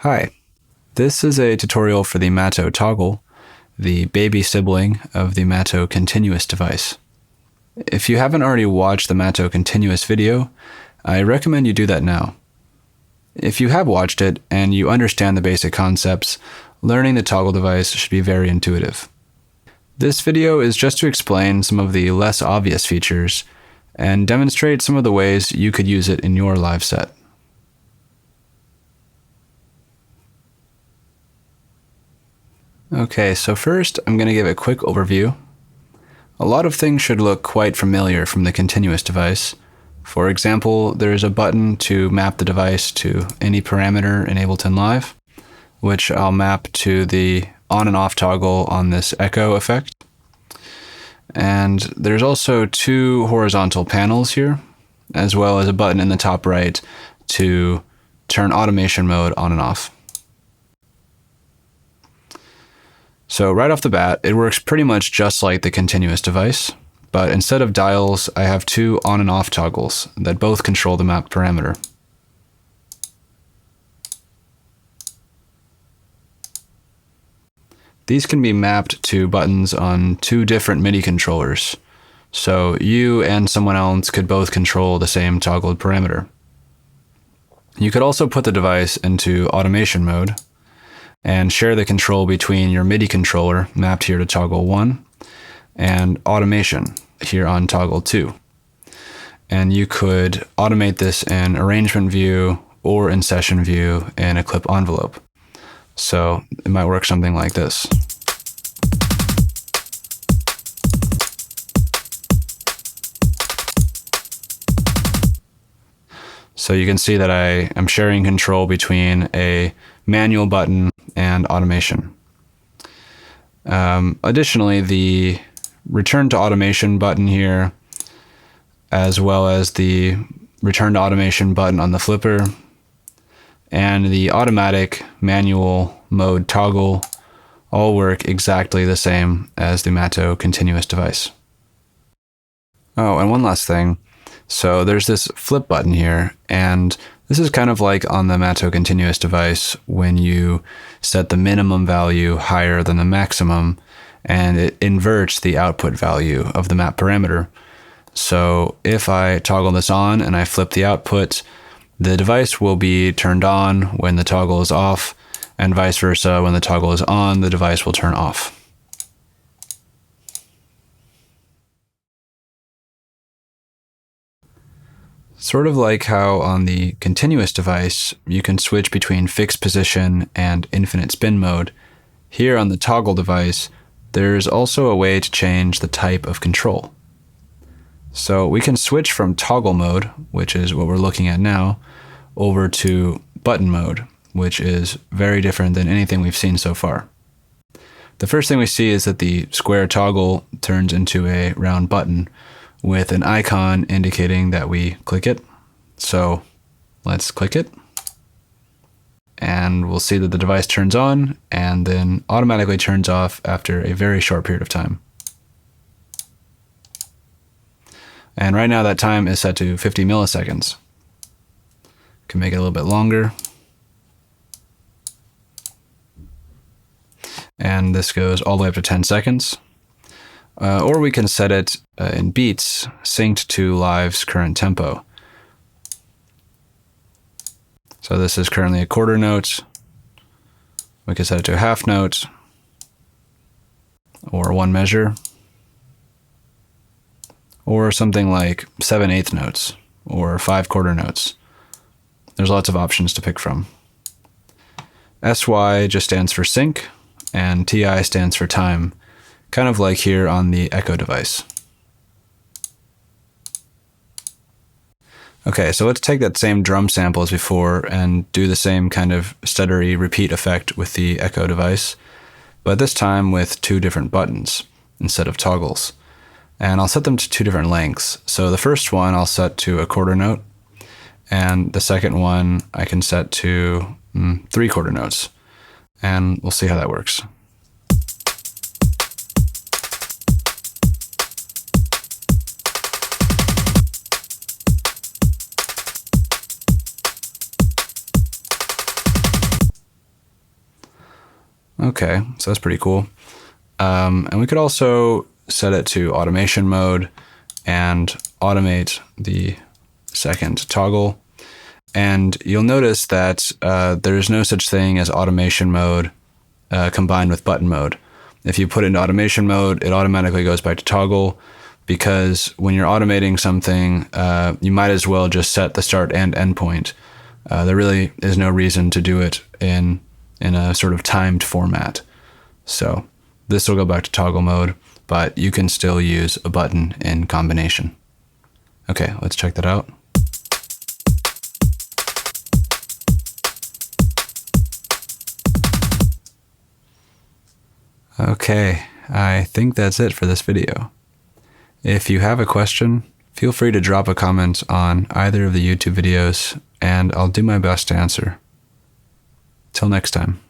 Hi, this is a tutorial for the MATO toggle, the baby sibling of the MATO continuous device. If you haven't already watched the MATO continuous video, I recommend you do that now. If you have watched it and you understand the basic concepts, learning the toggle device should be very intuitive. This video is just to explain some of the less obvious features and demonstrate some of the ways you could use it in your live set. Okay, so first I'm going to give a quick overview. A lot of things should look quite familiar from the continuous device. For example, there's a button to map the device to any parameter in Ableton Live, which I'll map to the on and off toggle on this echo effect. And there's also two horizontal panels here, as well as a button in the top right to turn automation mode on and off. So right off the bat, it works pretty much just like the continuous device, but instead of dials, I have two on and off toggles that both control the map parameter. These can be mapped to buttons on two different MIDI controllers, so you and someone else could both control the same toggled parameter. You could also put the device into automation mode and share the control between your MIDI controller, mapped here to toggle 1, and automation here on toggle 2. And you could automate this in arrangement view or in session view in a clip envelope. So it might work something like this. So you can see that I am sharing control between a manual button and automation. Additionally, the return to automation button here, as well as the return to automation button on the flipper, and the automatic manual mode toggle all work exactly the same as the MATO continuous device. Oh, and one last thing. So there's this flip button here, and this is kind of like on the MATO continuous device when you set the minimum value higher than the maximum, and it inverts the output value of the map parameter. So if I toggle this on and I flip the output, the device will be turned on when the toggle is off, and vice versa. When the toggle is on, the device will turn off. Sort of like how on the continuous device, you can switch between fixed position and infinite spin mode, here on the toggle device, there's also a way to change the type of control. So we can switch from toggle mode, which is what we're looking at now, over to button mode, which is very different than anything we've seen so far. The first thing we see is that the square toggle turns into a round button, with an icon indicating that we click it. So let's click it. And we'll see that the device turns on and then automatically turns off after a very short period of time. And right now that time is set to 50 milliseconds. Can make it a little bit longer. And this goes all the way up to 10 seconds. Or we can set it in beats, synced to Live's current tempo. So this is currently a quarter note. We can set it to a half note, or one measure, or something like 7/8 notes, or 5 quarter notes. There's lots of options to pick from. SY just stands for sync, and TI stands for time, kind of like here on the Echo device. Okay, so let's take that same drum sample as before and do the same kind of stuttery repeat effect with the Echo device, but this time with two different buttons instead of toggles. And I'll set them to two different lengths. So the first one I'll set to a quarter note, and the second one I can set to 3 quarter notes. And we'll see how that works. Okay, so that's pretty cool. And we could also set it to automation mode and automate the second toggle. And you'll notice that there's no such thing as automation mode combined with button mode. If you put it into automation mode, it automatically goes back to toggle, because when you're automating something, you might as well just set the start and end point. There really is no reason to do it in a sort of timed format. So this will go back to toggle mode, but you can still use a button in combination. Okay, let's check that out. Okay, I think that's it for this video. If you have a question, feel free to drop a comment on either of the YouTube videos, and I'll do my best to answer. Till next time.